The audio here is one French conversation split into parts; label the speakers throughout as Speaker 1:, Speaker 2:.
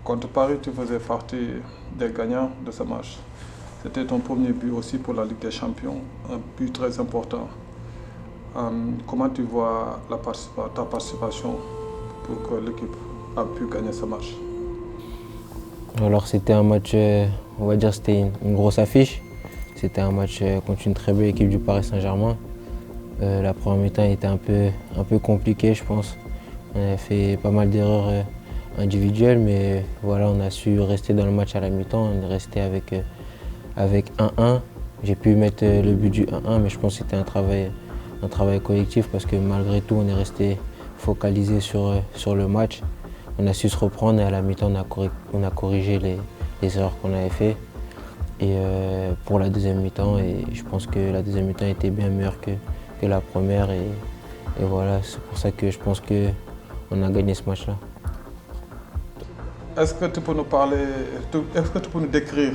Speaker 1: Contre Paris, tu faisais partie des gagnants de ce match. C'était ton premier but aussi pour la Ligue des Champions, un but très important. Comment tu vois ta participation pour que l'équipe a pu gagner ce match?
Speaker 2: Alors c'était un match, on va dire c'était une grosse affiche. C'était un match contre une très belle équipe du Paris Saint-Germain. La première mi-temps était un peu compliquée, je pense. On avait fait pas mal d'erreurs individuelles, mais voilà, on a su rester dans le match à la mi-temps. On est resté avec 1-1. J'ai pu mettre le but du 1-1, mais je pense que c'était un travail collectif parce que malgré tout, on est resté focalisé sur le match. On a su se reprendre et à la mi-temps, on a corrigé les erreurs qu'on avait faites. Et pour la deuxième mi-temps, et je pense que la deuxième mi-temps était bien meilleure que la première. Et voilà, c'est pour ça que je pense qu'on a gagné ce match-là.
Speaker 1: Est-ce que tu peux nous est-ce que tu peux nous décrire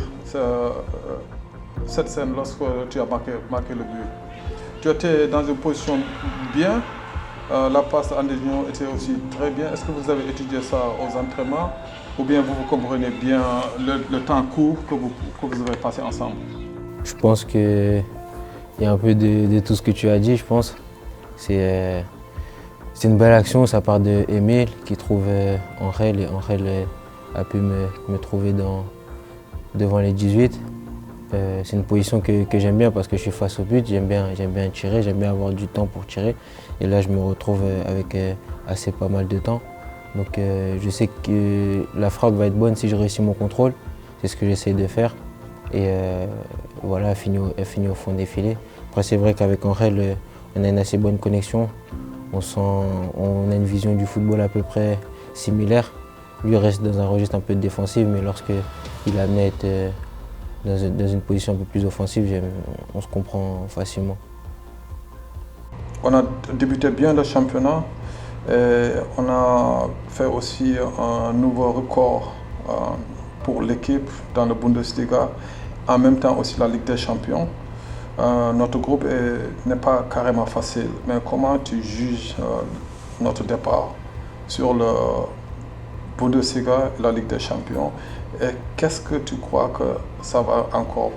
Speaker 1: cette scène lorsque tu as marqué le but? Tu étais dans une position bien, la passe en ligne était aussi très bien. Est-ce que vous avez étudié ça aux entraînements ou bien vous comprenez bien le temps court que vous avez passé ensemble?
Speaker 2: Je pense qu'il y a un peu de tout ce que tu as dit, je pense. C'est une belle action, ça part de Emile qui trouve Angel et Angel a pu me trouver devant les 18. C'est une position que j'aime bien parce que je suis face au but, j'aime bien tirer, j'aime bien avoir du temps pour tirer. Et là, je me retrouve avec assez pas mal de temps. Donc je sais que la frappe va être bonne si je réussis mon contrôle. C'est ce que j'essaie de faire. Et voilà, elle finit au fond des filets. Après, c'est vrai qu'avec Angel, on a une assez bonne connexion. On a une vision du football à peu près similaire. Lui reste dans un registre un peu défensif, mais lorsqu'il a amené à être dans une position un peu plus offensive, on se comprend facilement.
Speaker 1: On a débuté bien le championnat et on a fait aussi un nouveau record pour l'équipe dans la Bundesliga, en même temps aussi la Ligue des Champions. Notre groupe n'est pas carrément facile, mais comment tu juges notre départ sur le Bundesliga et la Ligue des Champions? Et qu'est-ce que tu crois que ça va encore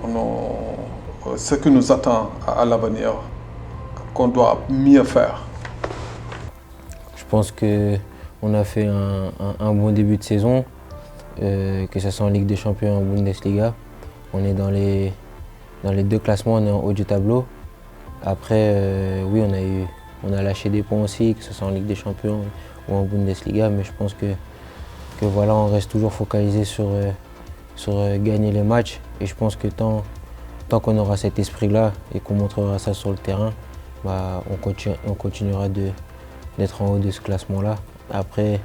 Speaker 1: ce qui nous attend à l'avenir, qu'on doit mieux faire?
Speaker 2: Je pense qu'on a fait un bon début de saison, que ce soit en Ligue des Champions ou en Bundesliga. On est dans les deux classements, on est en haut du tableau. Après, oui, on a lâché des points aussi, que ce soit en Ligue des Champions ou en Bundesliga, mais je pense que voilà, on reste toujours focalisé sur gagner les matchs. Et je pense que tant qu'on aura cet esprit-là et qu'on montrera ça sur le terrain, bah, on continuera d'être en haut de ce classement-là. Après,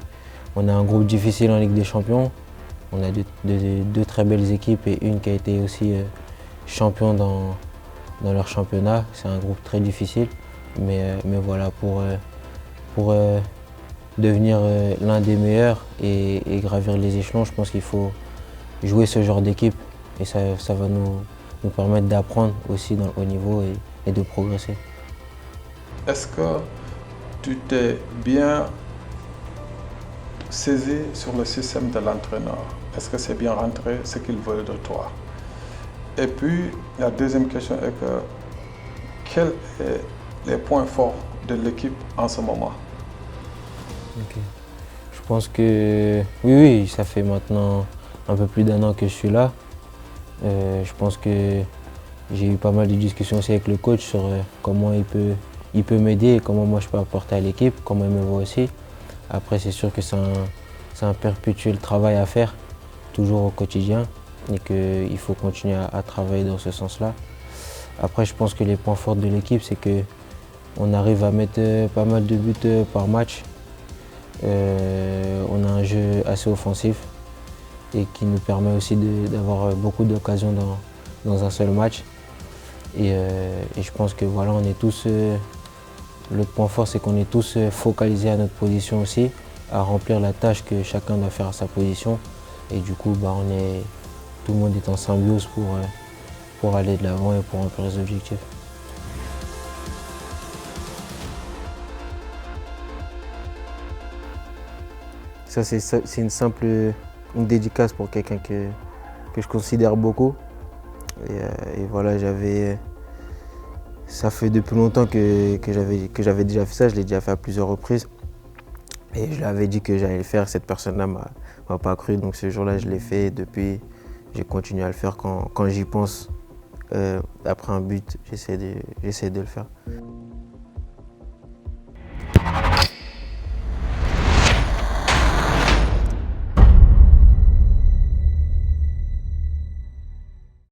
Speaker 2: on a un groupe difficile en Ligue des Champions. On a deux très belles équipes et une qui a été aussi champion dans leur championnat. C'est un groupe très difficile. Mais voilà, pour devenir l'un des meilleurs et gravir les échelons, je pense qu'il faut jouer ce genre d'équipe. Et ça va nous permettre d'apprendre aussi dans le haut niveau et de progresser.
Speaker 1: Est-ce que tu t'es bien saisi sur le système de l'entraîneur? Est-ce que c'est bien rentré ce qu'il veut de toi? Et puis, la deuxième question est que quels sont les points forts de l'équipe en ce moment?
Speaker 2: Okay. Je pense que oui, ça fait maintenant un peu plus d'un an que je suis là. Je pense que j'ai eu pas mal de discussions aussi avec le coach sur comment il peut m'aider et comment moi je peux apporter à l'équipe, comment il me voit aussi. Après, c'est sûr que c'est un perpétuel travail à faire, toujours au quotidien, et qu'il faut continuer à travailler dans ce sens-là. Après, je pense que les points forts de l'équipe, c'est qu'on arrive à mettre pas mal de buts par match. On a un jeu assez offensif et qui nous permet aussi d'avoir beaucoup d'occasions dans un seul match. Et je pense que voilà, on est tous. Le point fort, c'est qu'on est tous focalisés à notre position aussi, à remplir la tâche que chacun doit faire à sa position. Et du coup, bah, tout le monde est en symbiose pour aller de l'avant et pour remplir les objectifs. Ça, c'est une simple une dédicace pour quelqu'un que je considère beaucoup. Et voilà, ça fait depuis longtemps que j'avais déjà fait ça, je l'ai déjà fait à plusieurs reprises. Et je lui avais dit que j'allais le faire, cette personne-là m'a pas cru, donc ce jour-là je l'ai fait et depuis j'ai continué à le faire quand j'y pense. Après un but, j'essaie de le faire.